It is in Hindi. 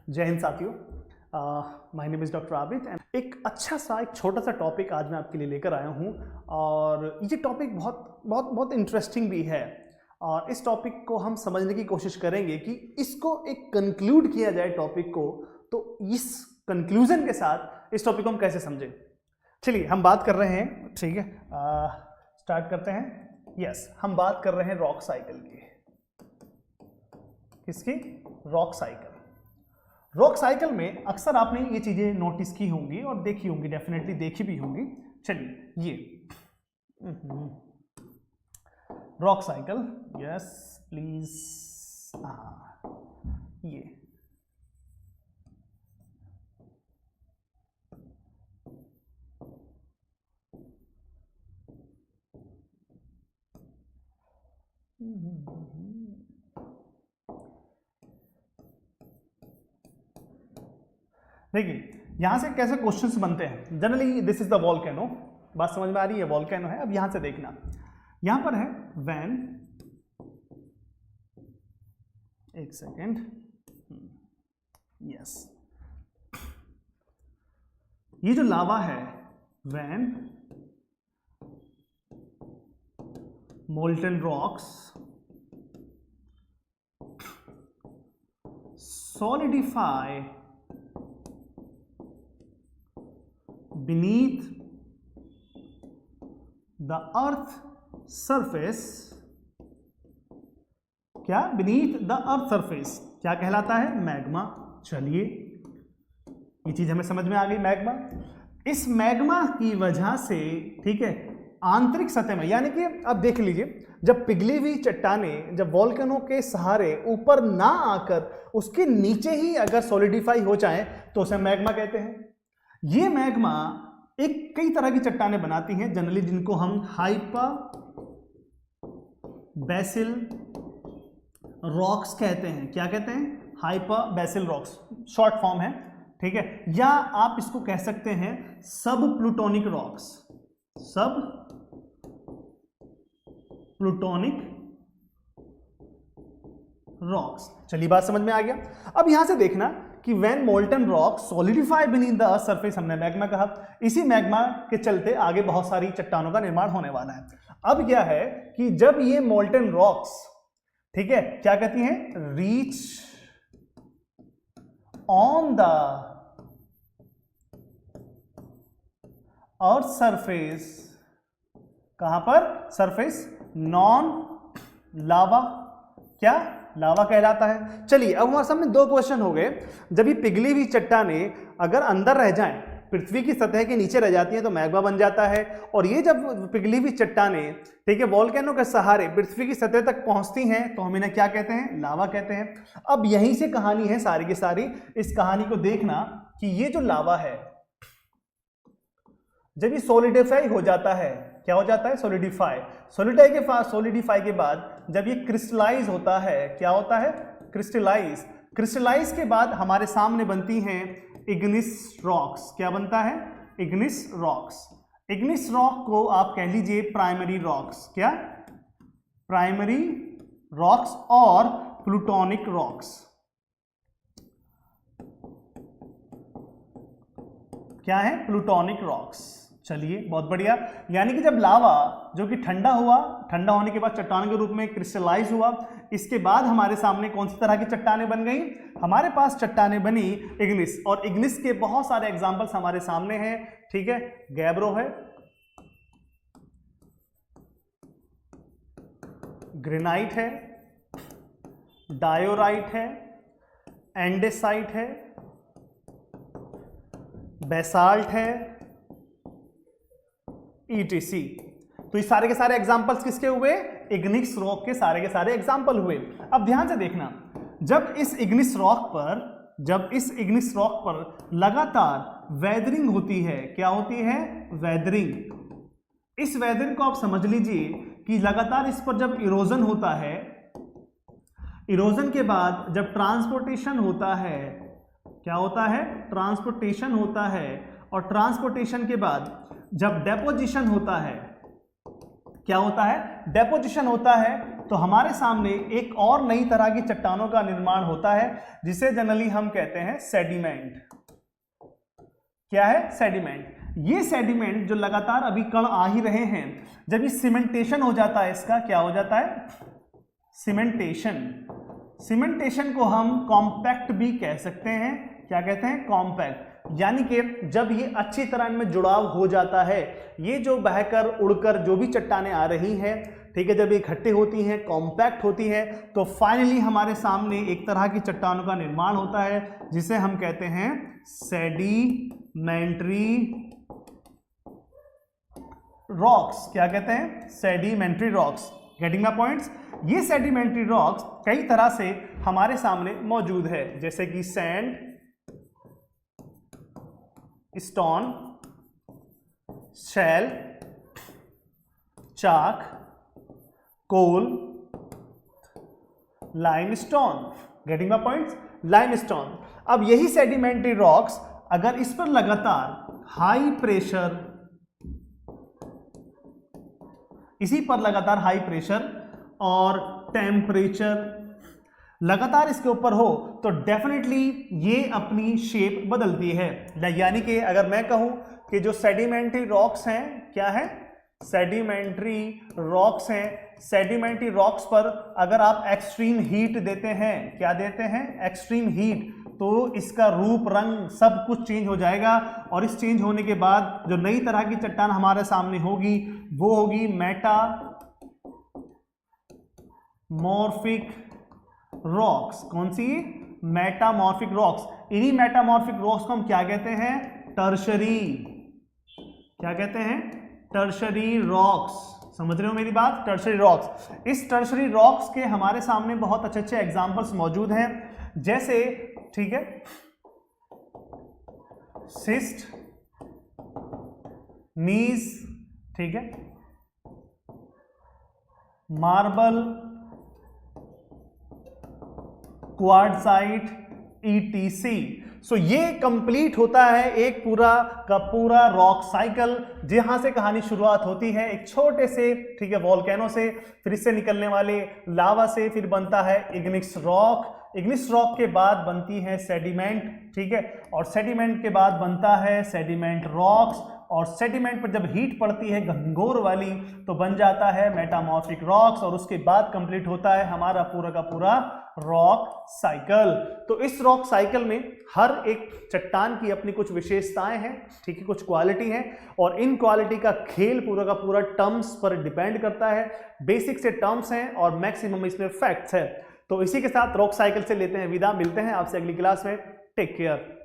जय हिंद साथियों, my name is doctor Abid and एक छोटा सा टॉपिक आज मैं आपके लिए लेकर आया हूँ। और ये टॉपिक बहुत इंटरेस्टिंग भी है और इस टॉपिक को हम समझने की कोशिश करेंगे कि इसको एक कंक्लूड किया जाए टॉपिक को, तो इस कंक्लूजन के साथ इस टॉपिक को हम कैसे समझें। चलिए हम बात कर रहे हैं, ठीक है, स्टार्ट करते हैं। यस, हम बात कर रहे हैं रॉक साइकिल की। किसकी? Rock cycle. रॉक साइकिल में अक्सर आपने ये चीजें नोटिस की होंगी और देखी होंगी, डेफिनेटली देखी भी होंगी। चलिए ये रॉक साइकिल, यस प्लीज, ये देखिए यहां से कैसे क्वेश्चंस बनते हैं। Generally this is the volcano, बात समझ में आ रही है, वॉल्केनो है। अब यहां से देखना, यहां पर है व्हेन, एक सेकेंड, यस, ये जो लावा है, when molten rocks solidify beneath the earth surface, क्या? beneath the earth surface क्या कहलाता है? मैग्मा। चलिए ये चीज हमें समझ में आ गई, मैग्मा। इस मैग्मा की वजह से, ठीक है, आंतरिक सतह में, यानी कि अब देख लीजिए, जब पिघली हुई चट्टानें जब वॉल्केनो के सहारे ऊपर ना आकर उसके नीचे ही अगर सॉलिडिफाई हो जाए तो उसे मैग्मा कहते हैं। ये मैग्मा एक कई तरह की चट्टानें बनाती हैं, जनरली जिनको हम हाइपा बेसिल रॉक्स कहते हैं। क्या कहते हैं? HEPA BECIL rocks, short form है, ठीक है। या आप इसको कह सकते हैं सब प्लूटोनिक रॉक्स, सब प्लूटोनिक रॉक्स। चलिए बात समझ में आ गया। अब यहां से देखना कि when molten rock solidify beneath the earth surface, हमने मैग्मा कहा, इसी मैग्मा के चलते आगे बहुत सारी चट्टानों का निर्माण होने वाला है। अब क्या है कि जब ये मोल्टन रॉक्स, ठीक है, क्या कहती हैं? Reach on the earth surface, कहां पर? सरफेस, नॉन लावा, क्या? लावा कहलाता है। चलिए अब हमारे सामने दो क्वेश्चन हो गए। जब ये पिघली हुई चट्टानें अगर अंदर रह जाएं, पृथ्वी की सतह के नीचे रह जाती हैं तो मैग्मा बन जाता है। और ये जब पिघली हुई चट्टानें, ठीक है, वॉल्केनो के सहारे पृथ्वी की सतह तक पहुंचती हैं तो हम इन्हें क्या कहते हैं? लावा कहते हैं। अब यहीं से कहानी है सारी की सारी। इस कहानी को देखना कि ये जो लावा है, जब ये सॉलिडिफाई हो जाता है, क्या हो जाता है? सॉलिडिफाई। सॉलिडिफाई के बाद जब ये क्रिस्टलाइज होता है, क्या होता है? क्रिस्टलाइज। क्रिस्टलाइज के बाद हमारे सामने बनती हैं इग्निस रॉक्स। क्या बनता है? Ignis rocks. इग्निस रॉक को आप कह लीजिए प्राइमरी रॉक्स। क्या? प्राइमरी रॉक्स और प्लूटोनिक रॉक्स। क्या है? Plutonic rocks. चलिए बहुत बढ़िया। यानी कि जब लावा जो कि ठंडा हुआ, ठंडा होने के बाद चट्टान के रूप में क्रिस्टलाइज हुआ, इसके बाद हमारे सामने कौन सी तरह की चट्टानें बन गई? हमारे पास चट्टानें बनी इग्निस। और इग्निस के बहुत सारे एग्जांपल्स हमारे सामने हैं, ठीक है। गैब्रो है, ग्रेनाइट है, डायोराइट है, एंडेसाइट है, बेसाल्ट है, ETC। तो ये सारे के सारे एग्जांपल्स किसके हुए? इग्निस रॉक के सारे एग्जांपल हुए। अब ध्यान से देखना, जब इस इग्निस रॉक पर लगातार वेदरिंग होती है, क्या होती है? वेदरिंग। इस वेदरिंग को आप समझ लीजिए कि लगातार इस पर जब इरोजन होता है, इरोजन के बाद जब ट्रांसपोर्टेशन होता है, क्या होता है? ट्रांसपोर्टेशन होता है। और ट्रांसपोर्टेशन के बाद जब डेपोजिशन होता है, क्या होता है? डेपोजिशन होता है। तो हमारे सामने एक और नई तरह की चट्टानों का निर्माण होता है जिसे जनरली हम कहते हैं सेडिमेंट। क्या है? सेडिमेंट। ये सेडिमेंट जो लगातार अभी कण आ ही रहे हैं, जब ये सीमेंटेशन हो जाता है, इसका क्या हो जाता है? सीमेंटेशन। सीमेंटेशन को हम कॉम्पैक्ट भी कह सकते हैं। क्या कहते हैं? कॉम्पैक्ट। यानी कि जब ये अच्छी तरह इनमें जुड़ाव हो जाता है, ये जो बहकर उड़कर जो भी चट्टानें आ रही हैं, ठीक है, जब ये इकट्ठे होती हैं, कॉम्पैक्ट होती है, तो फाइनली हमारे सामने एक तरह की चट्टानों का निर्माण होता है जिसे हम कहते हैं सेडिमेंट्री रॉक्स। क्या कहते हैं? Sedimentary rocks. Getting my points? ये सेडिमेंट्री रॉक्स कई तरह से हमारे सामने मौजूद है, जैसे कि sand, stone, shale, chalk, coal, limestone. Getting my points? Limestone. अब यही सेडिमेंट्री रॉक्स अगर इस पर लगातार हाई प्रेशर, इसी पर लगातार हाई प्रेशर और टेम्परेचर लगातार इसके ऊपर हो तो डेफिनेटली ये अपनी शेप बदलती है। यानी कि अगर मैं कहूं कि जो सेडिमेंट्री रॉक्स हैं, क्या है? सेडिमेंट्री रॉक्स हैं। सेडिमेंट्री रॉक्स पर अगर आप एक्सट्रीम हीट देते हैं, क्या देते हैं? एक्सट्रीम हीट, तो इसका रूप, रंग, सब कुछ चेंज हो जाएगा। और इस चेंज होने के बाद जो नई तरह की चट्टान हमारे सामने होगी वो होगी मेटामॉर्फिक रॉक्स। कौन सी? Metamorphic rocks. इन्हीं मेटामॉर्फिक रॉक्स को हम क्या कहते हैं? टर्शरी। क्या कहते हैं? Tertiary rocks. समझ रहे हो मेरी बात? Tertiary rocks. इस टर्शरी रॉक्स के हमारे सामने बहुत अच्छे अच्छे एग्जांपल्स मौजूद हैं, जैसे, ठीक है, सिस्ट, नीज, ठीक है, मार्बल, क्वार्टजाइट, ETC। सो ये कंप्लीट होता है एक पूरा का पूरा रॉक साइकिल, जहां से कहानी शुरुआत होती है एक छोटे से, ठीक है, वॉल्केनो से, फिर इससे निकलने वाले लावा से, फिर बनता है इग्निस रॉक। इग्निस रॉक के बाद बनती है सेडिमेंट, ठीक है, और सेडिमेंट के बाद बनता है सेडिमेंट रॉक्स, और सेडिमेंट पर जब हीट पड़ती है घंघोर वाली तो बन जाता है मेटामॉर्फिक रॉक्स, और उसके बाद कंप्लीट होता है हमारा पूरा का पूरा रॉक साइकिल। तो इस रॉक साइकिल में हर एक चट्टान की अपनी कुछ विशेषताएं हैं, ठीक है, कुछ क्वालिटी है, और इन क्वालिटी का खेल पूरा का पूरा टर्म्स पर डिपेंड करता है। बेसिक से टर्म्स हैं और मैक्सिमम इसमें फैक्ट्स है। तो इसी के साथ रॉक साइकिल से लेते हैं विदा, मिलते हैं आपसे अगली क्लास में। Take care.